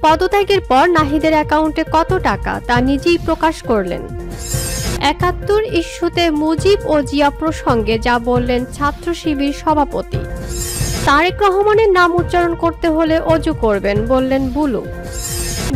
পদত্যাগের পর নাহিদের অ্যাকাউন্টে কত টাকা তা নিজেই প্রকাশ করলেন। ৭১ ইস্যুতে মুজিব ও জিয়া প্রসঙ্গে যা বললেন ছাত্র শিবির সভাপতি। তারেক রহমানের নাম উচ্চারণ করতে হলে অজু করবেন বললেন বুলু।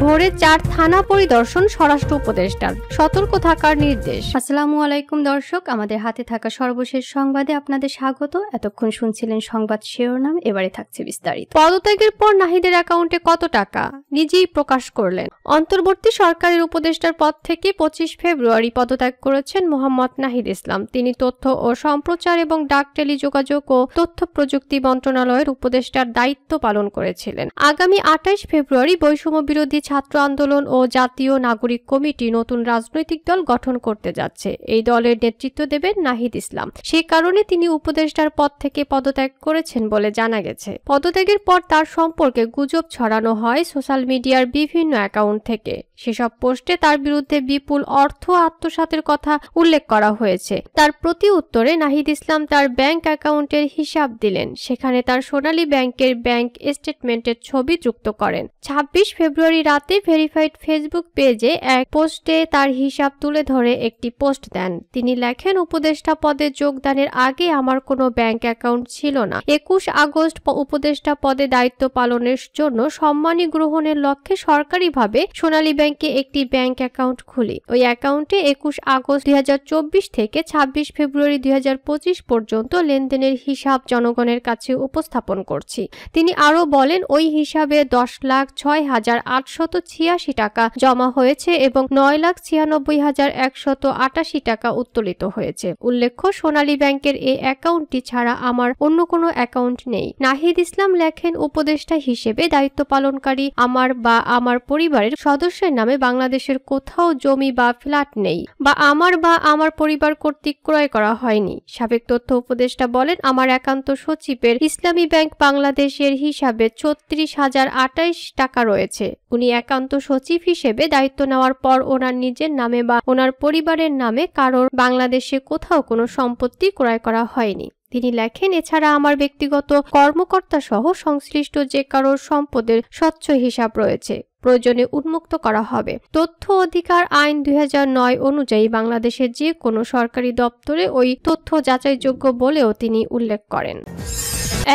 ভোরে ৪ থানা পরিদর্শন স্বরাষ্ট্র উপদেষ্টার, সতর্ক থাকার নির্দেশ। আসসালামু আলাইকুম দর্শক, আমাদের হাতে থাকা সর্বশেষ সংবাদে আপনাদের স্বাগত। এতক্ষণ শুনছিলেন সংবাদ শিরোনাম, এবারে থাকছে বিস্তারিত। পদত্যাগের পর নাহিদের অ্যাকাউন্টে কত টাকা নিজেই প্রকাশ করলেন। অন্তর্বর্তী সরকারের উপদেষ্টার পদ থেকে ২৫ ফেব্রুয়ারি পদত্যাগ করেছেন মোহাম্মদ নাহিদ ইসলাম। তিনি তথ্য ও সম্প্রচার এবং ডাক টেলিযোগাযোগ ও তথ্য প্রযুক্তি মন্ত্রণালয়ের উপদেষ্টার দায়িত্ব পালন করেছিলেন। আগামী ২৮ ফেব্রুয়ারি বৈষম্য বিরোধী ছাত্র আন্দোলন ও জাতীয় নাগরিক কমিটি নতুন রাজনৈতিক দল গঠন করতে যাচ্ছে। এই দলের নেতৃত্ব দেবেন নাহিদ ইসলাম। সে কারণে তিনি উপদেষ্টার পদ থেকে পদত্যাগ করেছেন বলে জানা গেছে। পদত্যাগের পর তার সম্পর্কে গুজব ছড়ানো হয় সোশ্যাল মিডিয়ার বিভিন্ন অ্যাকাউন্ট থেকে। সেসব পোস্টে তার বিরুদ্ধে বিপুল অর্থ আত্মসাতের কথা উল্লেখ করা হয়েছে। তার প্রতি উত্তরে নাহিদ ইসলাম তার ব্যাংক অ্যাকাউন্টের হিসাব দিলেন। সেখানে তার সোনালী ব্যাংকের ব্যাংক স্টেটমেন্টের ছবি যুক্ত করেন। ২৬ ফেব্রুয়ারি রাতে ভেরিফাইড ফেসবুক পেজে এক পোস্টে তার হিসাব তুলে ধরে একটি পোস্ট দেন। তিনি লেখেন, উপদেষ্টা পদে যোগদানের আগে আমার কোনো ব্যাংক অ্যাকাউন্ট ছিল না। ২১ আগস্ট উপদেষ্টা পদে দায়িত্ব পালনের জন্য সম্মানী গ্রহণের লক্ষ্যে সরকারিভাবে সোনালী ব্যাংকে একটি ব্যাংক অ্যাকাউন্ট খুলি। ওই অ্যাকাউন্টে ২১ আগস্ট ২০২৪ থেকে ২৬ ফেব্রুয়ারি ২০২৫ পর্যন্ত লেনদেনের হিসাব জনগণের কাছে উপস্থাপন করছি। তিনি আরও বলেন, ওই হিসাবে ১০,০৬,৮৮৬ টাকা জমা হয়েছে এবং ৯,৯৬,১৮৮ টাকা উত্তোলিত হয়েছে। উল্লেখ্য, সোনালী ব্যাংকের এই অ্যাকাউন্টটি ছাড়া আমার অন্য কোনো অ্যাকাউন্ট নেই। নাহিদ ইসলাম লেখেন, উপদেষ্টা হিসেবে দায়িত্ব পালনকারী আমার বা আমার পরিবারের সদস্যের নামে বাংলাদেশের কোথাও জমি বা ফ্ল্যাট নেই বা আমার পরিবার কর্তৃক ক্রয় করা হয়নি। সাবেক তথ্য উপদেষ্টা বলেন, আমার একান্ত সচিবের ইসলামী ব্যাংক বাংলাদেশের হিসাবে ৩৬,০২৮ টাকা রয়েছে। উনি একান্ত সচিব হিসেবে দায়িত্ব নেওয়ার পর ওনার নিজের নামে বা ওনার পরিবারের নামে কারোর বাংলাদেশে কোথাও কোনো সম্পত্তি ক্রয় করা হয়নি। তিনি লেখেন, এছাড়া আমার ব্যক্তিগত কর্মকর্তা সহ সংশ্লিষ্ট যে কারোর সম্পদের স্বচ্ছ হিসাব রয়েছে, প্রয়োজনে উন্মুক্ত করা হবে। তথ্য অধিকার আইন ২০০৯ অনুযায়ী বাংলাদেশের যে কোনো সরকারি দপ্তরে ওই তথ্য যাচাইযোগ্য বলেও তিনি উল্লেখ করেন।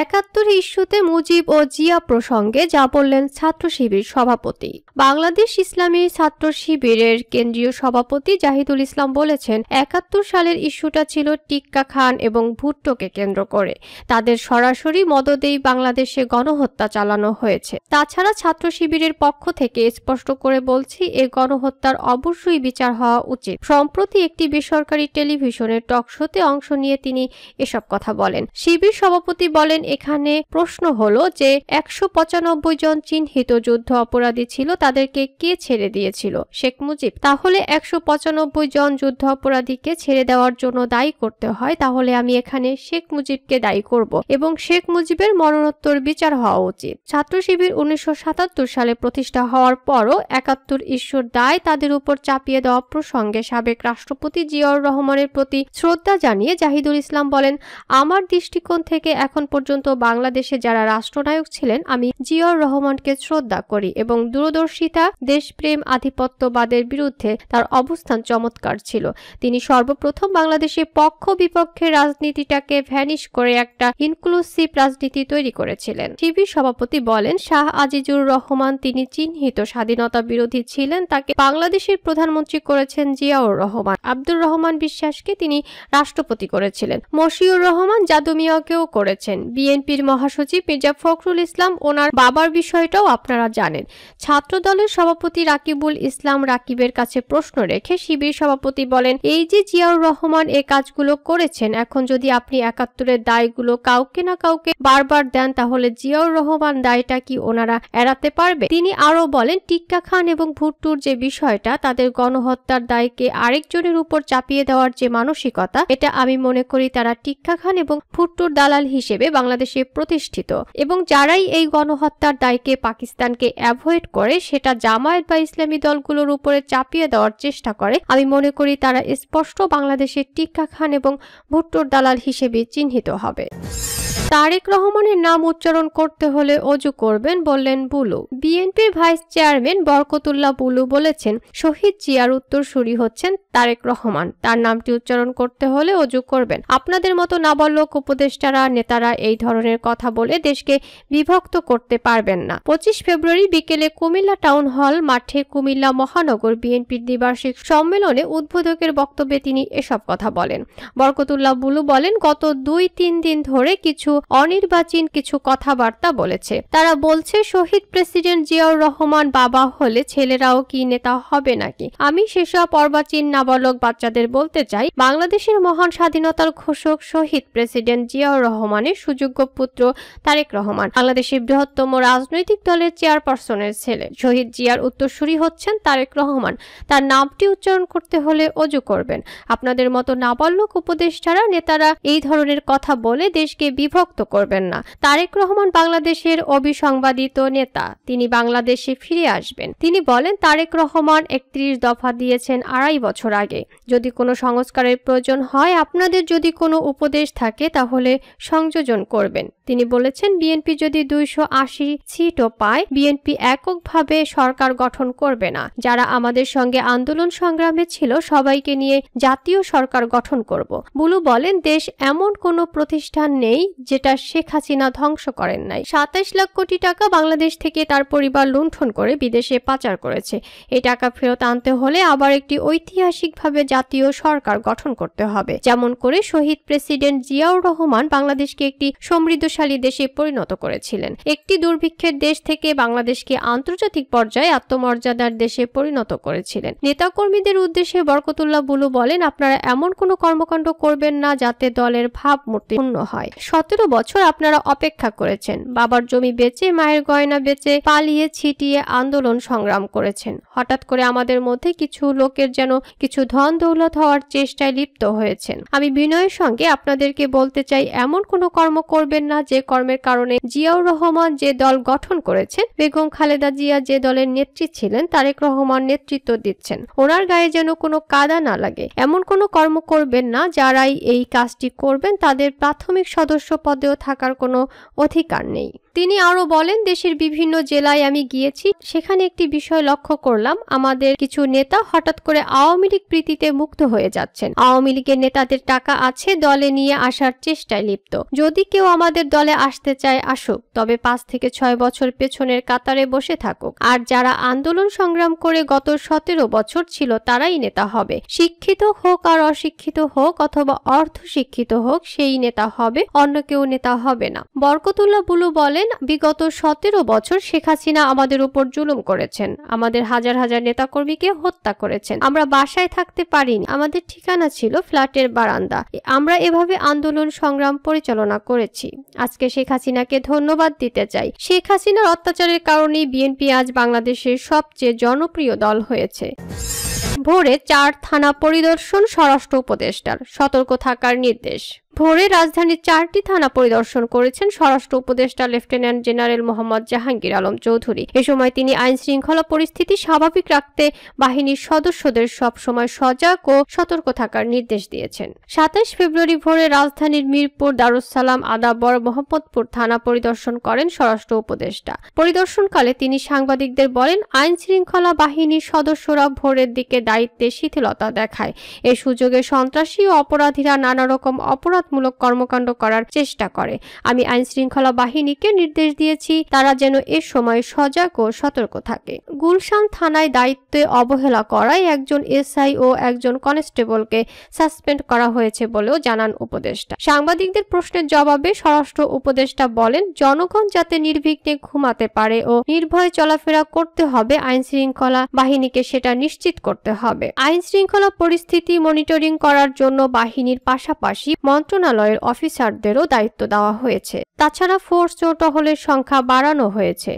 ৭১ ইস্যুতে মুজিব ও জিয়া প্রসঙ্গে যা বললেন ছাত্র শিবির সভাপতি। বাংলাদেশ ইসলামী ছাত্র শিবিরের কেন্দ্রীয় সভাপতি জাহিদুল ইসলাম বলেছেন, ৭১ সালের ইস্যুটা ছিল টিক্কা খান এবং ভুট্টোকে কেন্দ্র করে। তাদের সরাসরি মদদেই বাংলাদেশে গণহত্যা চালানো হয়েছে। তাছাড়া ছাত্র শিবিরের পক্ষ থেকে স্পষ্ট করে বলছি, এ গণহত্যার অবশ্যই বিচার হওয়া উচিত। সম্প্রতি একটি বেসরকারি টেলিভিশনের টকশোতে অংশ নিয়ে তিনি এসব কথা বলেন। শিবির সভাপতি বলেন, এখানে প্রশ্ন হলো যে ১৯৫ জন চিহ্নিত যুদ্ধ অপরাধী ছিল, তাদেরকে কে ছেড়ে দিয়েছিল? শেখ মুজিব। তাহলে ১৯৫ জন যুদ্ধ অপরাধীকে ছেড়ে দেওয়ার জন্য দায়ী করতে হয়, তাহলে আমি এখানে শেখ মুজিবকে দায়ী করব এবং শেখ মুজিবের মরণোত্তর বিচার হওয়া উচিত। ছাত্র শিবির ১৯৭৭ সালে প্রতিষ্ঠা হওয়ার পরও ৭১ ইস্যুর দায় তাদের উপর চাপিয়ে দেওয়া প্রসঙ্গে সাবেক রাষ্ট্রপতি জিয়াউর রহমানের প্রতি শ্রদ্ধা জানিয়ে জাহিদুল ইসলাম বলেন, আমার দৃষ্টিকোণ থেকে এখন পর্যন্ত বাংলাদেশে যারা রাষ্ট্রনায়ক ছিলেন, আমি জিয়াউর রহমানকে শ্রদ্ধা করি এবং দূরদর্শিতা, দেশপ্রেম, আধিপত্যবাদের বিরুদ্ধে তার অবস্থান চমৎকার ছিল। তিনি সর্বপ্রথম বাংলাদেশে পক্ষ বিপক্ষের রাজনীতিটাকে ভ্যানিশ করে একটা ইনক্লুসিভ রাজনীতি তৈরি করেছিলেন। শিবির সভাপতি বলেন, শাহ আজিজুর রহমান তিনি চিহ্নিত স্বাধীনতা বিরোধী ছিলেন, তাকে বাংলাদেশের প্রধানমন্ত্রী করেছেন জিয়াউর রহমান। আব্দুর রহমান বিশ্বাসকে তিনি রাষ্ট্রপতি করেছিলেন। মশিউর রহমান জাদু মিয়াকেও করেছেন। বিএনপির মহাসচিব মির্জা ফখরুল ইসলাম, ওনার বাবার বিষয়টাও আপনারা জানেন। ছাত্র দলের সভাপতি রাকিবুল ইসলাম রাকিবের কাছে প্রশ্ন রেখে শিবির সভাপতি বলেন, এই যে জিয়াউর রহমান এ কাজগুলো করেছেন, এখন যদি আপনি ৭১-এর দায়গুলো কাউকে না কাউকে বারবার দেন, তাহলে জিয়াউর রহমান দায়টা কি ওনারা এড়াতে পারবে? তিনি আরো বলেন, টিক্কা খান এবং ভুট্টোর যে বিষয়টা, তাদের গণহত্যার দায়কে আরেকজনের উপর চাপিয়ে দেওয়ার যে মানসিকতা, এটা আমি মনে করি তারা টিক্কা খান এবং ভুট্টোর দালাল হিসেবে বাংলাদেশে প্রতিষ্ঠিত এবং যারাই এই গণহত্যার দায়কে পাকিস্তানকে অ্যাভয়েড করে সেটা জামায়াত বা ইসলামী দলগুলোর উপরে চাপিয়ে দেওয়ার চেষ্টা করে, আমি মনে করি তারা স্পষ্ট বাংলাদেশের টিক্কা খান এবং ভুট্টোর দালাল হিসেবে চিহ্নিত হবে। তারেক রহমানের নাম উচ্চারণ করতে হলে অজু করবেন বললেন বুলু। বিএনপির ভাইস চেয়ারম্যান বরকতুল্লাহ বুলু বলেছেন, শহীদ জিয়ার উত্তরসূরি হচ্ছেন তারেক রহমান, তার নামটি উচ্চারণ করতে হলে অজু করবেন। আপনাদের মতো নাবালক উপদেষ্টারা নেতারা এই ধরনের কথা বলে দেশকে বিভক্ত করতে পারবেন না। 25 ফেব্রুয়ারি বিকেলে কুমিল্লা টাউন হল মাঠে কুমিল্লা মহানগর বিএনপির দ্বিবার্ষিক সম্মেলনে উদ্বোধকের বক্তব্যে তিনি এসব কথা বলেন। বরকতুল্লাহ বুলু বলেন, গত 2-3 দিন ধরে কিছু অনির্বাচীন কিছু কথাবার্তা বলেছে। তারা বলছে শহীদ প্রেসিডেন্ট জিয়াউর রহমান বাবা হলে ছেলেরাও কি নেতা হবে নাকি? আমি সেসব অর্বাচীন নাবালক বাচ্চাদের বলতে চাই, বাংলাদেশের মহান স্বাধীনতার ঘোষক শহীদ প্রেসিডেন্ট জিয়াউর রহমানের সুযোগ্য পুত্র তারেক রহমান বাংলাদেশের বৃহত্তম রাজনৈতিক দলের চেয়ারপারসনের ছেলে। শহীদ জিয়ার উত্তরসূরি হচ্ছেন তারেক রহমান, তার নামটি উচ্চারণ করতে হলে অজু করবেন। আপনাদের মতো নাবালক উপদেষ্টারা নেতারা এই ধরনের কথা বলে দেশকে বিভক্ত করবেন না। তারেক রহমান বাংলাদেশের অবিসংবাদিত নেতা, তিনি বাংলাদেশে ফিরে আসবেন। তিনি বলেন, তারেক রহমান 31 দফা দিয়েছেন 2.5 বছর আগে। যদি কোনো সংস্কারের প্রয়োজন হয়, আপনাদের যদি কোনো উপদেশ থাকে তাহলে সংযোজন করবেন। তিনি বলেছেন, বিএনপি যদি 280 সিটও পায়, বিএনপি এককভাবে সরকার গঠন করবে না। যারা আমাদের সঙ্গে আন্দোলন সংগ্রামে ছিল সবাইকে নিয়ে জাতীয় সরকার গঠন করব। বুলু বলেন, দেশ এমন কোনো প্রতিষ্ঠান নেই যেটা শেখ হাসিনা ধ্বংস করেন নাই। 27 লাখ কোটি টাকা বাংলাদেশ থেকে তার পরিবার লুণ্ঠন করে বিদেশে পাচার করেছে। এই টাকা ফেরত আনতে হলে আবার একটি ঐতিহাসিকভাবে জাতীয় সরকার গঠন করতে হবে, যেমন করে শহীদ প্রেসিডেন্ট জিয়াউর রহমান বাংলাদেশকে একটি সমৃদ্ধশালী দেশে পরিণত করেছিলেন। একটি দুর্ভিক্ষের দেশ থেকে বাংলাদেশকে আন্তর্জাতিক পর্যায়ে আত্মমর্যাদার দেশে পরিণত করেছিলেন। নেতাকর্মীদের উদ্দেশ্যে বরকতুল্লাহ বুলু বলেন, আপনারা এমন কোনো কর্মকাণ্ড করবেন না যাতে দলের ভাবমূর্তি পূর্ণ হয়। 17 বছর আপনারা অপেক্ষা করেছেন, বাবার জমি বেচে, মায়ের গয়না বেচে, পালিয়ে ছিটিয়ে আন্দোলন সংগ্রাম করেছেন। হঠাৎ করে আমাদের মধ্যে কিছু লোকের যেন কিছু ধন দৌলত হওয়ার চেষ্টায় লিপ্ত হয়েছেন। আমি বিনয়ের সঙ্গে আপনাদেরকে বলতে চাই, এমন কোনো কর্ম করবেন না যে কর্মের কারণে জিয়াউর রহমান যে দল গঠন করেছেন, বেগম খালেদা জিয়া যে দলের নেত্রী ছিলেন, তারেক রহমান নেতৃত্ব দিচ্ছেন, ওনার গায়ে যেন কোনো কাদা না লাগে। এমন কোনো কর্ম করবেন না যারাই এই কাজটি করবেন তাদের প্রাথমিক সদস্য পদেও থাকার কোনো অধিকার নেই। তিনি আরো বলেন, দেশের বিভিন্ন জেলায় আমি গিয়েছি, সেখানে একটি বিষয় লক্ষ্য করলাম, আমাদের কিছু নেতা হঠাৎ করে আওয়ামী লীগ প্রীতিতে মুগ্ধ হয়ে যাচ্ছেন। আওয়ামী লীগের নেতাদের টাকা আছে, দলে নিয়ে আসার চেষ্টায় লিপ্ত। যদি কেউ আমাদের দলে আসতে চায় আসুক, তবে 5 থেকে 6 বছর পেছনের কাতারে বসে থাকুক। আর যারা আন্দোলন সংগ্রাম করে গত 17 বছর ছিল তারাই নেতা হবে। শিক্ষিত হোক আর অশিক্ষিত হোক অথবা অর্ধশিক্ষিত হোক, সেই নেতা হবে, অন্য কেউ নেতা হবে না। বরকতুল্লাহ বুলু বলেন, বিগত 17 বছর শেখ হাসিনা আমাদের উপর জুলুম করেছেন, আমাদের হাজার হাজার নেতাকর্মীকে হত্যা করেছেন। আমরা বাসায় থাকতে পারিনি, আমাদের ঠিকানা ছিল ফ্ল্যাটের বারান্দা। আমরা এভাবে আন্দোলন সংগ্রাম পরিচালনা করেছি। আজকে শেখ হাসিনাকে ধন্যবাদ দিতে চাই। শেখ হাসিনার অত্যাচারের কারণেই বিএনপি আজ বাংলাদেশের সবচেয়ে জনপ্রিয় দল হয়েছে। ভোরে 4 থানা পরিদর্শন, স্বরাষ্ট্র উপদেষ্টার সতর্ক থাকার নির্দেশ। ভোরে রাজধানীর 4টি থানা পরিদর্শন করেছেন স্বরাষ্ট্র উপদেষ্টা লেফটেন্যান্ট জেনারেল মোহাম্মদ জাহাঙ্গীর আলম চৌধুরী। এ সময় তিনি আইন শৃঙ্খলা পরিস্থিতি স্বাভাবিক রাখতে বাহিনীর সদস্যদের সবসময় সজাগ ও সতর্ক থাকার নির্দেশ দিয়েছেন। 27 ফেব্রুয়ারি ভোরে রাজধানীর মিরপুর, দারুসালাম, আদাবর, মোহাম্মদপুর থানা পরিদর্শন করেন স্বরাষ্ট্র উপদেষ্টা। পরিদর্শনকালে তিনি সাংবাদিকদের বলেন, আইন শৃঙ্খলা বাহিনীর সদস্যরা ভোরের দিকে দায়িত্বে শিথিলতা দেখায়। এ সুযোগে সন্ত্রাসী ও অপরাধীরা নানা রকম অপরাধমূলক কর্মকাণ্ড করার চেষ্টা করে। আমি আইন শৃঙ্খলা বাহিনীকে নির্দেশ দিয়েছি তারা যেন এ সময় সজাগ ও সতর্ক থাকে। গুলশান থানায় দায়িত্বে অবহেলা করায় একজন এসআই ও একজন কনস্টেবলকে সাসপেন্ড করা হয়েছে বলেও জানান উপদেষ্টা। সাংবাদিকদের প্রশ্নের জবাবে স্বরাষ্ট্র উপদেষ্টা বলেন, জনগণ যাতে নির্বিঘ্নে ঘুমাতে পারে ও নির্ভয়ে চলাফেরা করতে হবে, আইন শৃঙ্খলা বাহিনীকে সেটা নিশ্চিত করতে হবে। আইন শৃঙ্খলা পরিস্থিতি মনিটরিং করার জন্য বাহিনীর পাশাপাশি মন্ত্রণালয়ের অফিসারদেরও দায়িত্ব দেওয়া হয়েছে। তাছাড়া ফোর্স ও টহলের সংখ্যা বাড়ানো হয়েছে।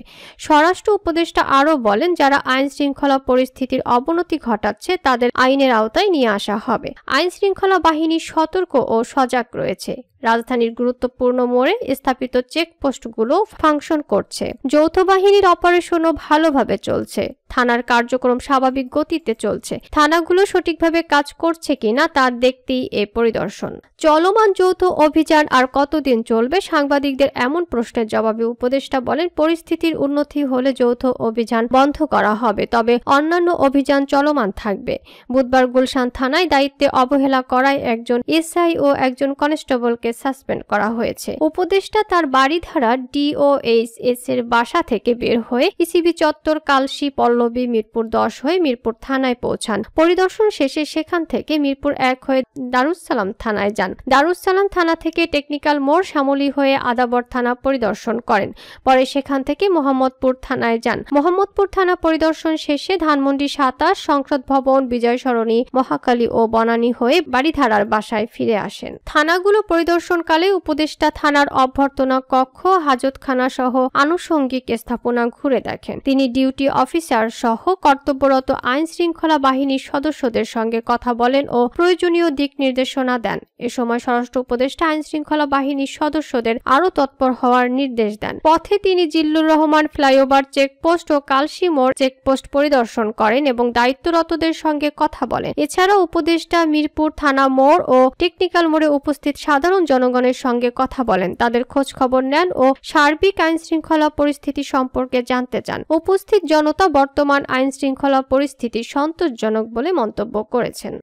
স্বরাষ্ট্র উপদেষ্টা আরও বলেন, যারা আইন শৃঙ্খলা পরিস্থিতির অবনতি ঘটাচ্ছে তাদের আইনের আওতায় নিয়ে আসা হবে। আইন শৃঙ্খলা বাহিনী সতর্ক ও সজাগ রয়েছে। রাজধানীর গুরুত্বপূর্ণ মোড়ে স্থাপিত চেকপোস্টগুলো ফাংশন করছে। যৌথ বাহিনীর অপারেশনও ভালোভাবে চলছে। থানার কার্যক্রম স্বাভাবিক গতিতে চলছে। থানাগুলো সঠিকভাবে কাজ করছে কিনা তা দেখতেই এ পরিদর্শন। চলমান যৌথ অভিযান আর কতদিন চলবে? সাংবাদিকদের এমন প্রশ্নের জবাবে উপদেষ্টা বলেন, পরিস্থিতির উন্নতি হলে যৌথ অভিযান বন্ধ করা হবে, তবে অন্যান্য অভিযান চলমান থাকবে। বুধবার গুলশান থানায় দায়িত্বে অবহেলা করায় একজন এসআই ও একজন কনস্টেবলকে সাসপেন্ড করা হয়েছে। উপদেষ্টা তার বাড়িধারা DOHS এর বাসা থেকে বের হয়ে ইসিবি চত্বর, কালশী, পল্লবী, মিরপুর 10 হয়ে মিরপুর থানায় পৌঁছান। পরিদর্শন শেষে সেখান থেকে মিরপুর 1 হয়ে দারুসসালাম থানায় যান। দারুসসালাম থানা থেকে টেকনিক্যাল মোড়, শ্যামলী হয়ে আদাবর থানা পরিদর্শন করেন। পরে সেখান থেকে মোহাম্মদপুর থানায় যান। মোহাম্মদপুর থানা পরিদর্শন শেষে ধানমন্ডি 27, সংসদ ভবন, বিজয় সরণি, মহাখালী ও বনানী হয়ে বাড়িধারার বাসায় ফিরে আসেন। থানাগুলো পরিদর্শনকালে উপদেষ্টা থানার অভ্যর্থনা কক্ষ, হাজতখানা সহ আনুষঙ্গিক স্থাপনা ঘুরে দেখেন। তিনি ডিউটি অফিসার সহ কর্তব্যরত আইন শৃঙ্খলা বাহিনীর সদস্যদের সঙ্গে কথা বলেন ও প্রয়োজনীয় দিক নির্দেশনা দেন। এ সময় স্বরাষ্ট্র উপদেষ্টা আইন শৃঙ্খলা বাহিনীর সদস্যদের আরও তৎপর হওয়ার নির্দেশ দেন। পথে তিনি জিল্লুর রহমান ফ্লাইওভার চেকপোস্ট ও কালশী মোড় চেকপোস্ট পরিদর্শন করেন এবং দায়িত্বরতদের সঙ্গে কথা বলেন। এছাড়াও উপদেষ্টা মিরপুর থানা মোড় ও টেকনিক্যাল মোড়ে উপস্থিত সাধারণ জনগণের সঙ্গে কথা বলেন, তাদের খোঁজ খবর নেন ও সার্বিক আইন শৃঙ্খলা পরিস্থিতি সম্পর্কে জানতে চান। উপস্থিত জনতা বর্তমান আইন শৃঙ্খলা পরিস্থিতি সন্তোষজনক বলে মন্তব্য করেছেন।